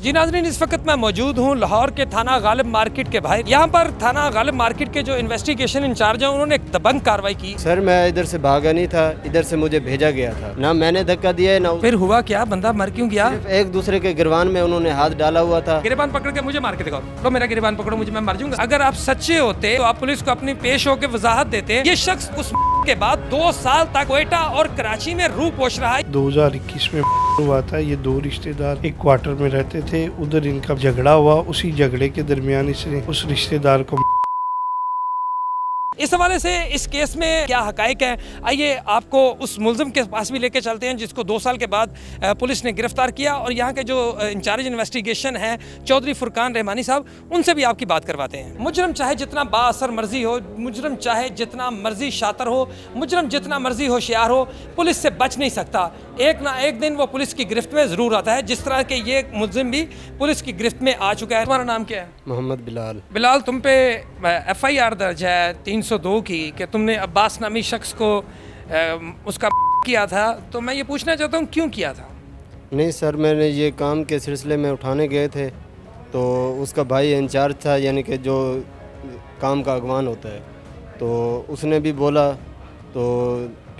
जी नाज़रीन, इस वक्त मैं मौजूद हूँ लाहौर के थाना गालिब मार्केट के बाहर। यहाँ पर थाना गालिब मार्केट के जो इन्वेस्टिगेशन इंचार्ज हैं उन्होंने एक दबंग कार्रवाई की। सर मैं इधर से भागा नहीं था, इधर से मुझे भेजा गया था, ना मैंने धक्का दिया है ना। फिर हुआ क्या? बंदा मर क्यों गया? एक दूसरे के गिरबान में उन्होंने हाथ डाला हुआ था। गिरबान पकड़ के मुझे मार के दिखाओ, तो मेरा गिरबान पकड़ो, मुझे, मैं मर जाऊंगा। अगर आप सच्चे होते तो आप पुलिस को अपनी पेश होकर वजाहत देते। ये शख्स उस के बाद 2 साल तक क्वेटा और कराची में रूह पोष रहा है। 2021 में हुआ था। ये 2 रिश्तेदार एक क्वार्टर में रहते थे, उधर इनका झगड़ा हुआ, उसी झगड़े के दरमियान इसने उस रिश्तेदार को। इस हवाले से इस केस में क्या हकाइक है, आइए आपको उस मुलजिम के पास भी लेके चलते हैं जिसको 2 साल के बाद पुलिस ने गिरफ्तार किया, और यहाँ के जो इंचार्ज इन्वेस्टिगेशन है चौधरी फुरकान रहमानी साहब, उनसे भी आपकी बात करवाते हैं। मुजरम चाहे जितना बाअसर मर्जी हो, मुजरम चाहे जितना मर्जी शातर हो, मुजरम जितना मर्जी होशियार हो, पुलिस से बच नहीं सकता। एक ना एक दिन वो पुलिस की गिरफ्त में ज़रूर आता है, जिस तरह के ये मुलजिम भी पुलिस की गिरफ्त में आ चुका है। तुम्हारा नाम क्या है? मोहम्मद बिलाल। बिलाल, तुम पे FIR दर्ज है 302 की कि तुमने अब्बास नामी शख्स को उसका किया था। तो मैं ये पूछना चाहता हूँ क्यों किया था? नहीं सर, मैंने ये काम के सिलसिले में उठाने गए थे, तो उसका भाई इंचार्ज था, यानी कि जो काम का अगवान होता है, तो उसने भी बोला, तो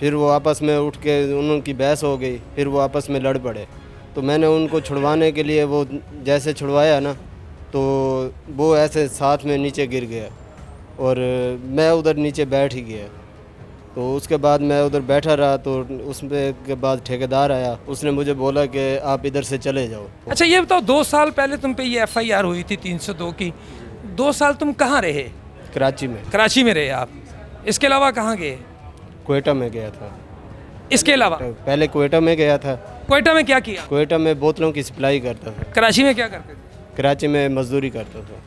फिर वो आपस में उठ के उनकी बहस हो गई, फिर वो आपस में लड़ पड़े। तो मैंने उनको छुड़वाने के लिए वो जैसे छुड़वाया ना, तो वो ऐसे साथ में नीचे गिर गया और मैं उधर नीचे बैठ ही गया। तो उसके बाद मैं उधर बैठा रहा, तो उसमें के बाद ठेकेदार आया, उसने मुझे बोला कि आप इधर से चले जाओ। अच्छा ये बताओ, 2 साल पहले तुम पे ये FIR हुई थी 302 की, 2 साल तुम कहाँ रहे? कराची में। कराची में रहे आप, इसके अलावा कहाँ गए? क्वेटा में गया था। इसके अलावा पहले क्वेटा में गया था। क्वेटा में क्या किया? क्वेटा में बोतलों की सप्लाई करता था। कराची में क्या करते थे? कराची में मजदूरी करता था।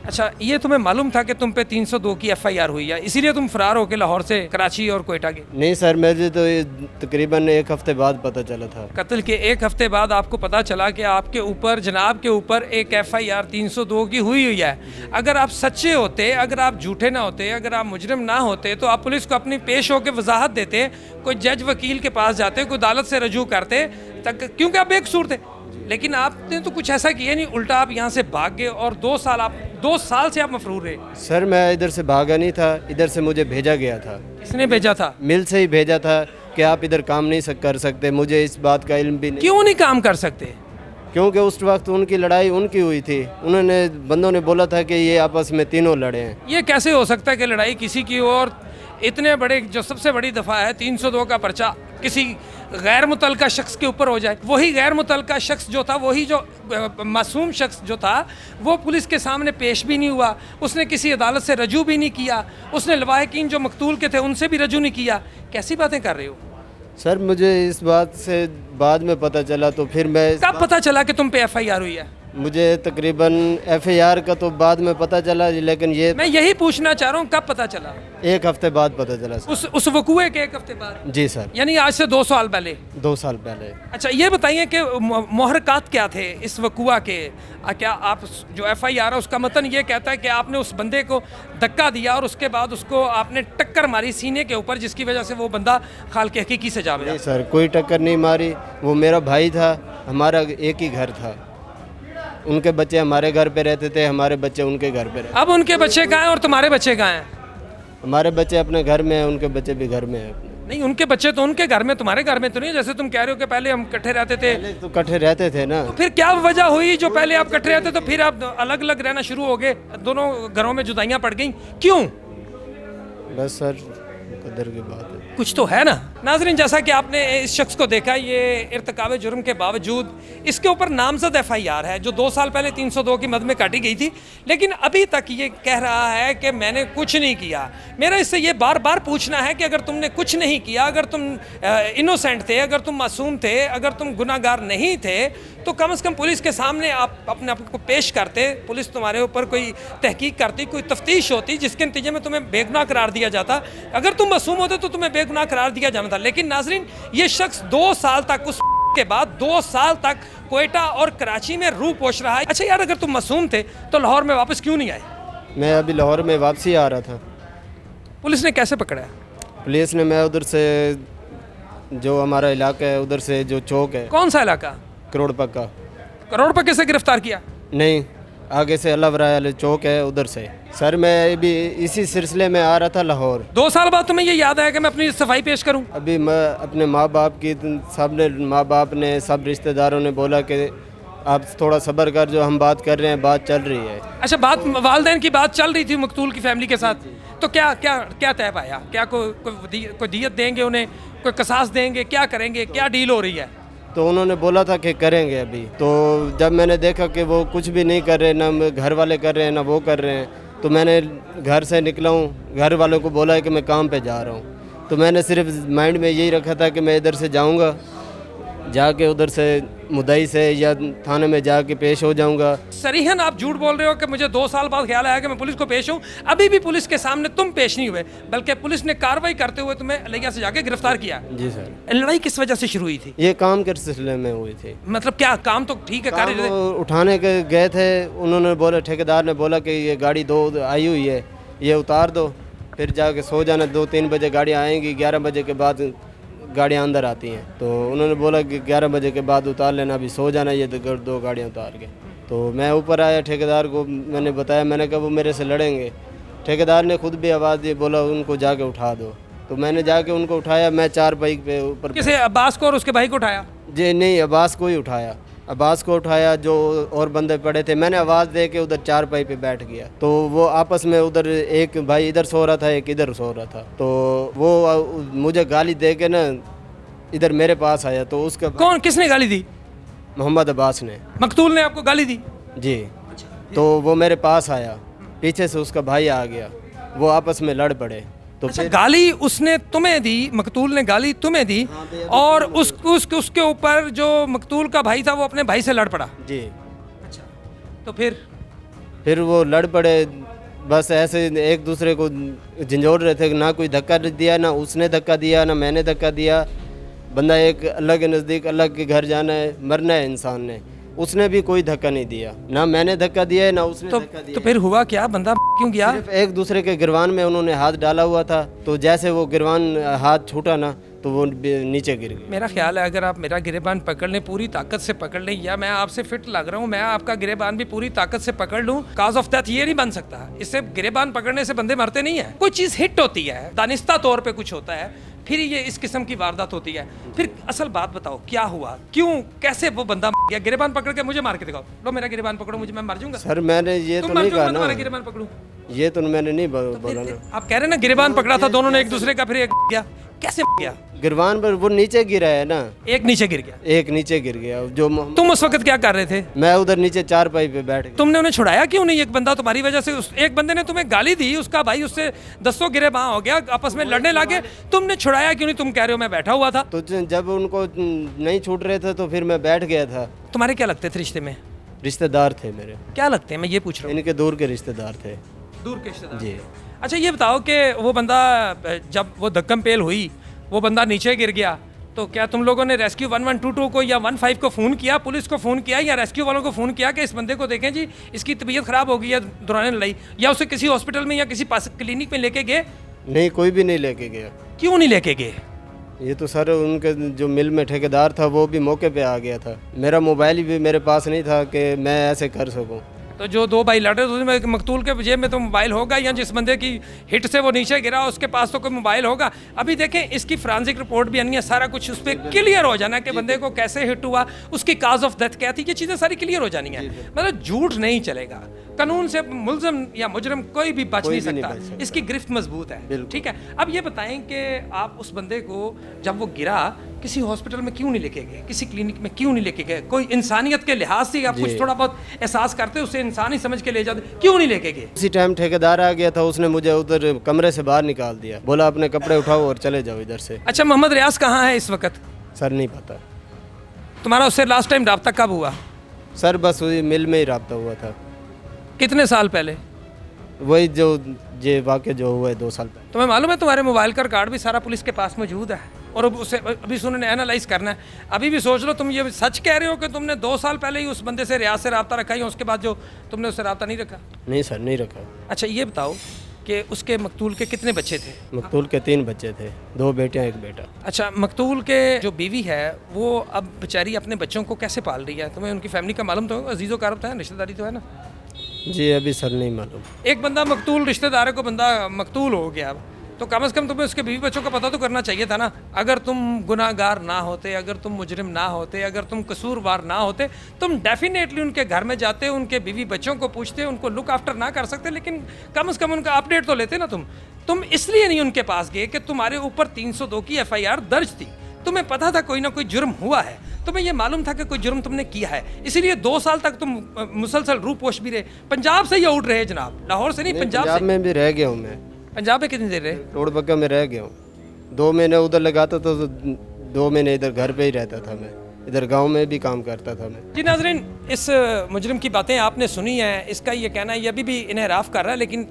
अच्छा, ये तुम्हें मालूम था कि तुम पे 302 की FIR हुई है, इसीलिए तुम फरार होके लाहौर से कराची और क्वेटा गए? नहीं सर, मुझे तो ये तकरीबन 1 हफ्ते बाद पता चला था। कत्ल के 1 हफ्ते बाद आपको पता चला कि आपके ऊपर, जनाब के ऊपर एक FIR 302 की हुई है। अगर आप सच्चे होते, अगर आप झूठे ना होते, अगर आप मुजरिम ना होते, तो आप पुलिस को अपनी पेश होकर वजाहत देते, कोई जज वकील के पास जाते, कोई अदालत से रजू करते तक, क्योंकि आप बेकसूर थे। लेकिन आपने तो कुछ ऐसा किया नहीं, उल्टा आप यहाँ से भाग गए और 2 साल से आप मफरूर रहे। सर मैं इधर से भागा नहीं था, इधर से मुझे भेजा गया था। किसने भेजा था? मिल से ही भेजा था कि आप इधर काम नहीं कर सकते। मुझे इस बात का इल्म भी नहीं। क्यों नहीं काम कर सकते? क्योंकि उस वक्त उनकी लड़ाई उनकी हुई थी, उन्होंने बंदों ने बोला था कि ये आपस में तीनों लड़े हैं। ये कैसे हो सकता है कि लड़ाई किसी की हो और इतने बड़े, जो सबसे बड़ी दफ़ा है 302 का पर्चा किसी गैर मुतलका शख्स के ऊपर हो जाए? वही गैर मुतलका शख्स जो था, वही जो मासूम शख्स जो था, वो पुलिस के सामने पेश भी नहीं हुआ, उसने किसी अदालत से रजू भी नहीं किया, उसने लवाहिकीन जो मकतूल के थे उनसे भी रजू नहीं किया। कैसी बातें कर रहे हो? सर मुझे इस बात से बाद में पता चला, तो फिर मैं कब पता चला कि तुम पे FIR हुई है? मुझे तकरीबन FIR का तो बाद में पता चला, लेकिन ये मैं यही पूछना चाह रहा हूँ, कब पता चला? 1 हफ्ते बाद पता चला सर। उस वकूए के 1 हफ्ते बाद? जी सर। यानी आज से 2 साल पहले? 2 साल पहले। अच्छा ये बताइए कि मुहर्रकात क्या थे इस वकूआ के? क्या आप जो FIR है उसका मतन ये कहता है कि आपने उस बंदे को धक्का दिया और उसके बाद उसको आपने टक्कर मारी सीने के ऊपर, जिसकी वजह से वो बंदा खाल के हकीकी से जा मिला? नहीं सर, कोई टक्कर नहीं मारी, वो मेरा भाई था, हमारा एक ही घर था। उनके बच्चे हमारे घर पे रहते थे, हमारे बच्चे उनके घर पे रहते। अब उनके बच्चे कहाँ हैं और तुम्हारे बच्चे कहाँ हैं? हमारे बच्चे अपने घर में हैं, उनके बच्चे भी घर में हैं अपने। नहीं, उनके बच्चे तो उनके घर में, तुम्हारे घर में तो नहीं। जैसे तुम कह रहे हो कि पहले हम इकट्ठे रहते थे। पहले तो इकट्ठे रहते थे ना। तो फिर क्या वजह हुई जो पहले आप इकट्ठे रहते तो फिर आप अलग अलग रहना शुरू हो गए, दोनों घरों में जुदाइयाँ पड़ गई, क्यों? बस सर, कदर की बात है। कुछ तो है ना। नाजरीन, जैसा कि आपने इस शख्स को देखा, ये इर्तिकाब जुर्म के बावजूद इसके ऊपर नामजद FIR है जो 2 साल पहले 302 की मद में काटी गई थी, लेकिन अभी तक ये कह रहा है कि मैंने कुछ नहीं किया। मेरा इससे ये बार बार पूछना है कि अगर तुमने कुछ नहीं किया, अगर तुम इनोसेंट थे, अगर तुम मासूम थे, अगर तुम गुनाहगार नहीं थे, तो कम से कम पुलिस के सामने आप अपने आप को पेश करते, पुलिस तुम्हारे ऊपर कोई तहकीक करती, कोई तफ्तीश होती, जिसके नतीजे में तुम्हें बेगुनाह करार दिया जाता। अगर तुम मासूम होते तो तुम्हें बेगुनाह करार दिया जाना था। लेकिन नाजरीन, ये शख्स 2 साल तक, उस के बाद 2 साल तक क्वेटा और कराची में रूह पोष रहा है। अच्छा यार, अगर तुम मासूम थे तो लाहौर में वापस क्यों नहीं आए? मैं अभी लाहौर में वापसी आ रहा था। पुलिस ने कैसे पकड़ा? पुलिस ने, मैं उधर से जो हमारा इलाका है, उधर से जो चौक है। कौन सा इलाका? करोड़ पक्का। करोड़पति से गिरफ्तार किया? नहीं, आगे से अल्लाह वराय चौक है उधर से। सर मैं भी इसी सिलसिले में आ रहा था लाहौर। 2 साल बाद तुम्हें ये याद आया कि मैं अपनी सफाई पेश करूं? अभी मैं अपने माँ बाप की, सब ने, माँ बाप ने, सब रिश्तेदारों ने बोला कि आप थोड़ा सब्र कर, जो हम बात कर रहे हैं बात चल रही है। अच्छा, बात वालदैन की बात चल रही थी मकतूल की फैमिली के साथ, तो क्या क्या क्या तय पाया? क्या कोई दियत देंगे उन्हें, कोई कसास देंगे, क्या करेंगे, क्या डील हो रही है? तो उन्होंने बोला था कि करेंगे अभी। तो जब मैंने देखा कि वो कुछ भी नहीं कर रहे, ना घर वाले कर रहे हैं ना वो कर रहे हैं, तो मैंने घर से निकला हूँ, घर वालों को बोला है कि मैं काम पे जा रहा हूँ। तो मैंने सिर्फ माइंड में यही रखा था कि मैं इधर से जाऊँगा, जाके उधर से मुद्दई से या थाने में जाके पेश हो जाऊंगा। सरीहन आप झूठ बोल रहे हो कि मुझे 2 साल बाद ख्याल आया कि मैं पुलिस को पेश हूँ। अभी भी पुलिस के सामने तुम पेश नहीं हुए, बल्कि पुलिस ने कार्रवाई करते हुए तुम्हें अलैया से जाके गिरफ्तार किया। जी सर। लड़ाई किस वजह से शुरू हुई थी? ये काम के सिलसिले में हुई थी। मतलब क्या काम तो ठीक है, कर रहे थे। उठाने के गए थे, उन्होंने बोला, ठेकेदार ने बोला कि ये गाड़ी 2 आई हुई है, ये उतार दो, फिर जाके सो जाना। 2-3 बजे गाड़ी आएंगी, 11 बजे के बाद गाड़ियाँ अंदर आती हैं। तो उन्होंने बोला कि 11 बजे के बाद उतार लेना, अभी सो जाना ये 2 गाड़ियाँ उतार के। तो मैं ऊपर आया, ठेकेदार को मैंने बताया, मैंने कहा वो मेरे से लड़ेंगे। ठेकेदार ने खुद भी आवाज़ दी, बोला उनको जाके उठा दो। तो मैंने जाके उनको उठाया, मैं 4 बाइक पे ऊपर। किसे? अब्बास को और उसके भाई को उठाया? जी नहीं, अब्बास को ही उठाया। अब्बास को उठाया, जो और बंदे पड़े थे, मैंने आवाज़ दे के उधर 4 पाई पे बैठ गया। तो वो आपस में उधर, एक भाई इधर सो रहा था, एक इधर सो रहा था। तो वो मुझे गाली दे के ना इधर मेरे पास आया। तो उसका कौन, किसने गाली दी? मोहम्मद अब्बास ने। मकतूल ने आपको गाली दी? जी। तो वो मेरे पास आया, पीछे से उसका भाई आ गया, वो आपस में लड़ पड़े। तो अच्छा, गाली उसने तुम्हें दी, मकतूल ने गाली तुम्हें दी, और उसके ऊपर जो मकतूल का भाई था वो अपने भाई से लड़ पड़ा? जी। अच्छा, तो फिर वो लड़ पड़े, बस ऐसे एक दूसरे को झंझोड़ रहे थे। ना कोई धक्का दिया, ना उसने धक्का दिया, ना मैंने धक्का दिया। बंदा एक अल्लाह के नज़दीक, अल्लाह के घर जाना है, मरना है इंसान ने। उसने भी कोई धक्का नहीं दिया, ना मैंने धक्का दिया है ना उसने धक्का दिया। तो फिर हुआ क्या? बंदा क्यों गया? सिर्फ एक दूसरे के गिरवान में उन्होंने हाथ डाला हुआ था। तो जैसे वो गिरवान हाथ छूटा ना, तो वो नीचे गिर गए। मेरा ख्याल है अगर आप मेरा गिरेबान पकड़ लें, पूरी ताकत से पकड़ लें, या मैं आपसे फिट लग रहा हूँ, मैं आपका गिरेबान भी पूरी ताकत से पकड़ लूँ, काज ऑफ डेथ ये नहीं बन सकता। इससे गिरेबान पकड़ने से बंदे मरते नहीं है। कोई चीज़ हिट होती है, दानिस्ता तौर पे कुछ होता है, फिर ये इस किस्म की वारदात होती है। फिर असल बात बताओ, क्या हुआ, क्यों, कैसे वो बंदा मर गया? गिरेबान पकड़ के मुझे मार के दिखाओ। लो मेरा गिरेबान पकड़ो, मुझे, मैं मर जाऊंगा। सर मैंने ये तो नहीं कहा ना, तुम्हारा गिरेबान पकड़ूं? ये तो मैंने नहीं बोला ना। आप कह रहे हैं ना गिरेबान पकड़ा था दोनों ने एक दूसरे का, फिर एक गया, कैसे गया? गिरवान पर वो नीचे गिरा है ना, एक नीचे गिर गया, एक नीचे गिर गया। जो तुम उस वक्त क्या कर रहे थे? मैं उधर नीचे 4 पाई पे बैठ गया। तुमने उन्हें छुड़ाया क्यों नहीं? एक बंदा तुम्हारी वजह से, एक बंदे ने तुम्हें गाली दी, उसका भाई उससे 10 गिरेबान हो गया, आपस में लड़ने लगे, तुमने छुड़ाया क्यों नहीं? तुम कह रहे हो मैं बैठा हुआ था। तो जब उनको नहीं छूट रहे थे तो फिर मैं बैठ गया था। तुम्हारे क्या लगते थे रिश्ते में? रिश्तेदार थे मेरे। क्या लगते हैं, मैं ये पूछ रहा हूँ? इनके दूर के रिश्तेदार थे। दूर के रिश्तेदार? जी। अच्छा ये बताओ कि वो बंदा, जब वो धक्कम पेल हुई, वो बंदा नीचे गिर गया, तो क्या तुम लोगों ने रेस्क्यू 1122 को या 15 को फ़ोन किया, पुलिस को फ़ोन किया, या रेस्क्यू वालों को फ़ोन किया कि इस बंदे को देखें जी, इसकी तबीयत ख़राब हो गई है दौरान लड़ाई, या उसे किसी हॉस्पिटल में या किसी पास क्लिनिक में लेके गए? नहीं, कोई भी नहीं लेके गया। क्यों नहीं लेके गए? ये तो सर उनके जो मिल में ठेकेदार था वो भी मौके पे आ गया था। मेरा मोबाइल भी मेरे पास नहीं था कि मैं ऐसे कर सकूं। तो जो 2 भाई लड़ रहे थे उसमें मकतूल के जेब में तो मोबाइल होगा, या जिस बंदे की हिट से वो नीचे गिरा उसके पास तो कोई मोबाइल होगा। अभी देखें, इसकी फ्रांसिक रिपोर्ट भी आनी है, सारा कुछ उस पर क्लियर हो जाना कि बंदे को कैसे हिट हुआ, उसकी काज ऑफ डेथ क्या थी, ये चीज़ें सारी क्लियर हो जानी है। मतलब झूठ नहीं चलेगा, कानून से मुलजम या मुजरम कोई भी बच नहीं सकता, इसकी गिरफ्त मजबूत है। ठीक है, अब ये बताएं कि आप उस बंदे को जब वो गिरा किसी हॉस्पिटल में क्यों नहीं लेके गए, किसी क्लिनिक में क्यों नहीं लेके गए? कोई इंसानियत के लिहाज से आप कुछ थोड़ा बहुत एहसास करते, उसे इंसान ही समझ के ले जाते, क्यों नहीं लेके गए? उसी टाइम ठेकेदार आ गया था, उसने मुझे उधर कमरे से बाहर निकाल दिया, बोला अपने कपड़े उठाओ और चले जाओ इधर से। अच्छा, मोहम्मद रियाज कहाँ है इस वक्त? सर नहीं पता। तुम्हारा उससे लास्ट टाइम रब्ता कब हुआ? सर बस वही मिल में ही रब्ता हुआ था। कितने साल पहले? वही जो ये वाक़या जो हुआ है 2 साल पहले। तुम्हें मालूम है तुम्हारे मोबाइल का रिकॉर्ड भी सारा पुलिस के पास मौजूद है, और अब उसे अभी उन्होंने एनालाइज करना है। अभी भी सोच लो, तुम ये सच कह रहे हो कि तुमने 2 साल पहले ही उस बंदे से रियाज से रब्ता रखा, या उसके बाद जो तुमने उससे रब्ता नहीं रखा? नहीं सर, नहीं रखा। अच्छा ये बताओ کہ اس کے مقتول کے کتنے بچے تھے؟ مقتول کے 3 بچے تھے، 2 بیٹیاں 1 بیٹا۔ اچھا، مقتول کے جو بیوی ہے وہ اب بیچاری اپنے بچوں کو کیسے پال رہی ہے؟ تمہیں ان کی فیملی کا معلوم تو ہوگا، عزیز و اقارب تو ہے، رشتہ داری تو ہے نا؟ جی ابھی سر نہیں معلوم۔ ایک بندہ مقتول، رشتہ دار کو بندہ مقتول ہو گیا، تو کم از کم تمہیں اس کے بیوی بچوں کا پتہ تو کرنا چاہیے تھا نا۔ اگر تم گناہ گار نہ ہوتے، اگر تم مجرم نہ ہوتے، اگر تم قصوروار نہ ہوتے، تم ڈیفینیٹلی ان کے گھر میں جاتے، ان کے بیوی بچوں کو پوچھتے، ان کو لک آفٹر نہ کر سکتے، لیکن کم از کم ان کا اپڈیٹ تو لیتے نا تم اس لیے نہیں ان کے پاس گئے کہ تمہارے اوپر 302 کی ایف آئی آر درج تھی، تمہیں پتہ تھا کوئی نہ کوئی جرم ہوا ہے، تمہیں یہ معلوم تھا کہ کوئی جرم تم نے کیا ہے، اسی لیے 2 سال تک تم مسلسل رو پوش بھی رہے۔ پنجاب سے ہی آؤٹ رہے جناب، لاہور سے نہیں، پنجاب سے۔ میں بھی رہ گیا ہوں میں، پنجاب میں کتنی دیر رہے؟ روڑ بگا میں رہ گیا ہوں، 2 مہینے ادھر لگاتا تھا تو 2 مہینے ادھر گھر پہ ہی رہتا تھا، میں ادھر گاؤں میں بھی کام کرتا تھا میں۔ جی ناظرین، اس مجرم کی باتیں آپ نے سنی ہیں، اس کا یہ کہنا ہے یہ ابھی بھی انحراف کر رہا ہے، لیکن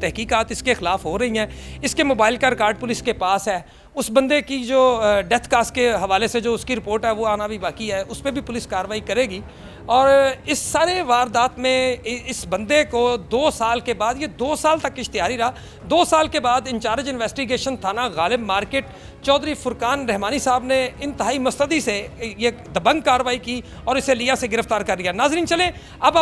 تحقیقات اس کے خلاف ہو رہی ہیں۔ اس کے موبائل کا ریکارڈ پولیس کے پاس ہے، اس بندے کی جو ڈیتھ کاس کے حوالے سے جو اس کی رپورٹ ہے وہ آنا بھی باقی ہے، اس پہ بھی پولیس کارروائی کرے گی۔ اور اس سارے واردات میں اس بندے کو 2 سال کے بعد، یہ 2 سال تک اشتہاری رہا، 2 سال کے بعد انچارج انویسٹیگیشن تھانہ غالب مارکیٹ چودھری فرقان رحمانی صاحب نے انتہائی مستعدی سے یہ دبنگ کارروائی کی اور اسے لیا سے گرفتار کر لیا۔ ناظرین چلیں اب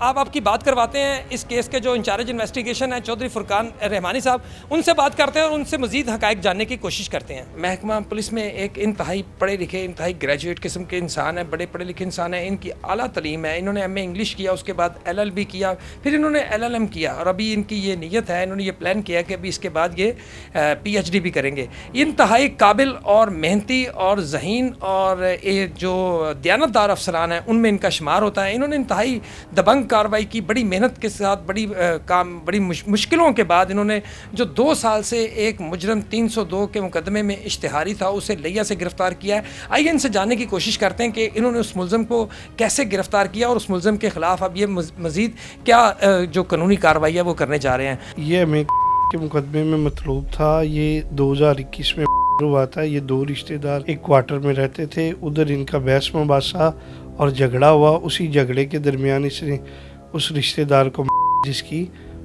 آپ کی بات کرواتے ہیں اس کیس کے جو انچارج انویسٹیگیشن ہیں چودھری فرقان رحمانی صاحب، ان سے بات کرتے ہیں اور ان سے مزید حقائق جاننے کی کوشش کرتے ہیں۔ محکمہ پولیس میں ایک انتہائی پڑھے لکھے، انتہائی گریجویٹ قسم کے انسان ہیں، بڑے پڑھے لکھے انسان ہیں، ان کی اعلیٰ تعلیم ہے، انہوں نے ایم اے انگلش کیا، اس کے بعد LLB کیا، پھر انہوں نے LLM کیا، اور ابھی ان کی یہ نیت ہے، انہوں نے یہ پلان کیا کہ ابھی اس کے بعد یہ PhD بھی کریں گے۔ یہ انتہائی قابل اور محنتی اور ذہین اور یہ جو دیانتدار افسران ہیں ان میں ان کا شمار ہوتا ہے۔ انہوں نے انتہائی دبنگ کارروائی کی، بڑی محنت کے ساتھ، بڑی مشکلوں کے بعد انہوں نے جو 2 سال سے ایک مجرم 302 کے مقدمے میں اشتہاری تھا اسے لیا سے گرفتار کیا ہے۔ آئیے ان سے جاننے کی کوشش کرتے ہیں کہ انہوں نے اس ملزم کو کیسے گرفتار کیا اور اس ملزم کے خلاف اب یہ مزید کیا جو قانونی کارروائی ہے وہ کرنے جا رہے ہیں۔ یہ ہمیں کے مقدمے میں مطلوب تھا، یہ 2021 میں ہوا تھا۔ یہ 2 رشتہ دار ایک کوارٹر میں رہتے تھے، ادھر ان کا بحث مباحثہ اور جھگڑا ہوا، اسی جھگڑے کے درمیان اس نے اس رشتہ دار کو جس کی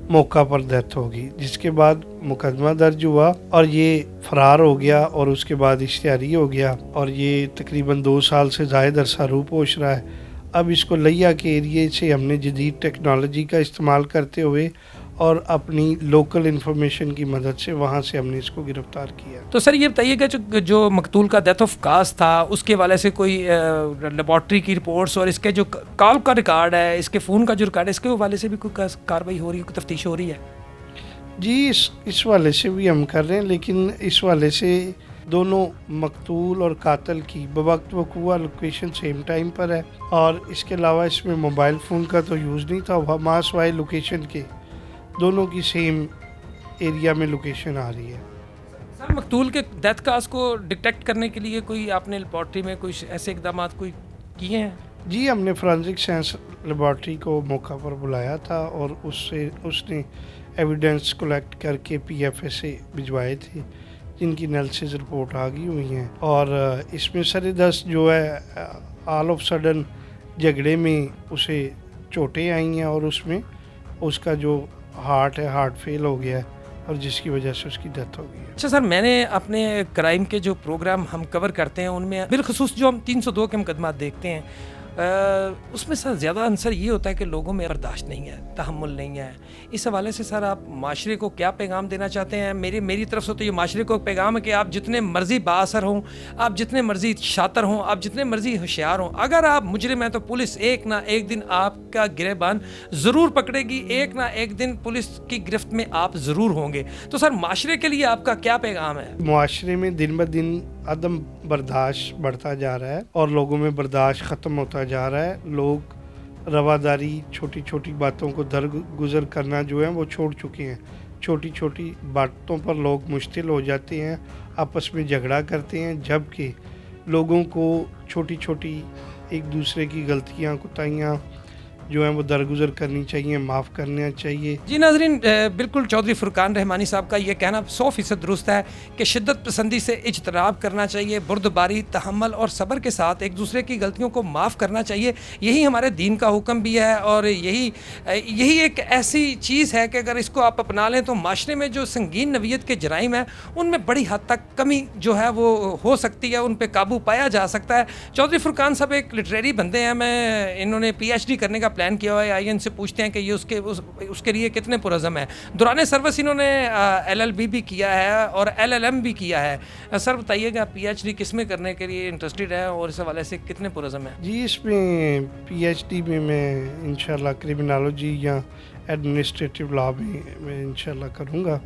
موقع پر ڈیتھ ہوگی، جس کے بعد مقدمہ درج ہوا اور یہ فرار ہو گیا اور اس کے بعد اشتہاری ہو گیا، اور یہ تقریباً 2 سال سے زائد عرصہ رو پوش رہا ہے۔ اب اس کو لیا کے ایریے سے ہم نے جدید ٹیکنالوجی کا استعمال کرتے ہوئے اور اپنی لوکل انفارمیشن کی مدد سے وہاں سے ہم نے اس کو گرفتار کیا۔ تو سر یہ بتائیے کہ جو مقتول کا ڈیتھ آف کاز تھا اس کے حوالے سے کوئی لیبارٹری کی رپورٹس اور اس کے جو کال کا ریکارڈ ہے، اس کے فون کا جو ریکارڈ ہے، اس کے حوالے سے بھی کوئی کارروائی ہو رہی ہے، کوئی تفتیش ہو رہی ہے؟ جی اس والے سے بھی ہم کر رہے ہیں، لیکن اس والے سے دونوں مقتول اور قاتل کی بوقت وقوع لوکیشن سیم ٹائم پر ہے، اور اس کے علاوہ اس میں موبائل فون کا تو یوز نہیں تھا، ماس وائی لوکیشن کے دونوں کی سیم ایریا میں لوکیشن آ رہی ہے۔ سر مقتول کے ڈیتھ کاز کو ڈیٹیکٹ کرنے کے لیے کوئی آپ نے لیبارٹری میں کوئی ایسے اقدامات کوئی کیے ہیں؟ جی ہم نے فرانزک سائنس لیبارٹری کو موقع پر بلایا تھا اور اس نے ایویڈنس کلیکٹ کر کے PFA سے بھجوائے تھے، جن کی انالیسز رپورٹ آ گئی ہوئی ہیں، اور اس میں سر دست جو ہے آل آف سڈن جھگڑے میں اسے چوٹیں آئی ہیں اور اس میں اس کا جو ہارٹ فیل ہو گیا ہے اور جس کی وجہ سے اس کی ڈیتھ ہو گئی ہے۔ اچھا سر، میں نے اپنے کرائم کے جو پروگرام ہم کور کرتے ہیں ان میں بالخصوص جو ہم 302 کے مقدمات دیکھتے ہیں اس میں سر زیادہ عنصر یہ ہوتا ہے کہ لوگوں میں برداشت نہیں ہے، تحمل نہیں ہے۔ اس حوالے سے سر آپ معاشرے کو کیا پیغام دینا چاہتے ہیں؟ میری طرف سے تو یہ معاشرے کو پیغام ہے کہ آپ جتنے مرضی بااثر ہوں، آپ جتنے مرضی شاطر ہوں، آپ جتنے مرضی ہوشیار ہوں، اگر آپ مجرم ہیں تو پولیس ایک نہ ایک دن آپ کا گریبان ضرور پکڑے گی، ایک نہ ایک دن پولیس کی گرفت میں آپ ضرور ہوں گے۔ تو سر معاشرے کے لیے آپ کا کیا پیغام ہے؟ معاشرے میں دن بہ دن عدم برداشت بڑھتا جا رہا ہے اور لوگوں میں برداشت ختم ہوتا جا رہا ہے۔ لوگ رواداری، چھوٹی چھوٹی باتوں کو درگزر کرنا جو ہے وہ چھوڑ چکے ہیں۔ چھوٹی چھوٹی باتوں پر لوگ مشتعل ہو جاتے ہیں، آپس میں جھگڑا کرتے ہیں، جبکہ لوگوں کو چھوٹی چھوٹی ایک دوسرے کی غلطیاں، کوتاہیاں जो हैं वो दरगुजर करनी चाहिए, माफ़ करना चाहिए। जी नाजरीन, बिल्कुल चौधरी फुरकान रहमानी साहब का ये कहना 100% दुरुस्त है कि शिद्दत पसंदी से इज्तनाब करना चाहिए, बुर्दबारी, तहम्मुल और सब्र के साथ एक दूसरे की गलतियों को माफ़ करना चाहिए। यही हमारे दीन का हुक्म भी है और यही एक ऐसी चीज़ है कि अगर इसको आप अपना लें तो माशरे में जो संगीन नवीयत के जराइम हैं उनमें बड़ी हद तक कमी जो है वो हो सकती है, उन पर काबू पाया जा सकता है। चौधरी फुरकान साहब एक लिटरेरी बंदे हैं, इन्होंने PhD करने का प्लान किया हुआ है। आइए इनसे पूछते हैं कि ये उसके लिए कितने पुरज़म है। दौरान सर्विस इन्होंने LLB भी किया है और LLM भी किया है। सर बताइएगा PhD किस में करने के लिए इंटरेस्टेड है और इस हवाले से कितने पुरज़म है? जी, इसमें PhD में मैं इंशाल्लाह क्रिमिनोलॉजी या एडमिनिस्ट्रेटिव लॉ में मैं इंशाल्लाह करूँगा।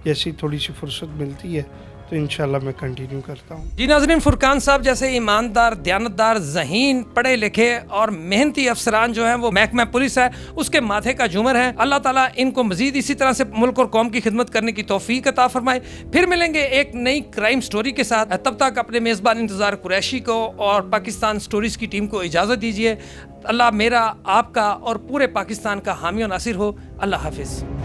जैसी थोड़ी सी फुर्सत मिलती है तो इंशाल्लाह मैं कंटिन्यू करता हूँ। जी नाज़रीन, फुरकान साहब जैसे ईमानदार, दयानतदार, ज़हीन, पढ़े लिखे और मेहनती अफसरान जो हैं वो महकमा पुलिस है उसके माथे का झूमर है। अल्लाह ताला इनको मजीद इसी तरह से मुल्क और कौम की खिदमत करने की तौफीक अता फरमाए। फिर मिलेंगे एक नई क्राइम स्टोरी के साथ। तब तक अपने मेज़बान इंतज़ार कुरैशी को और पाकिस्तान स्टोरीज़ की टीम को इजाज़त दीजिए। अल्लाह मेरा, आपका और पूरे पाकिस्तान का हामी और नासिर हो। अल्लाह हाफिज़।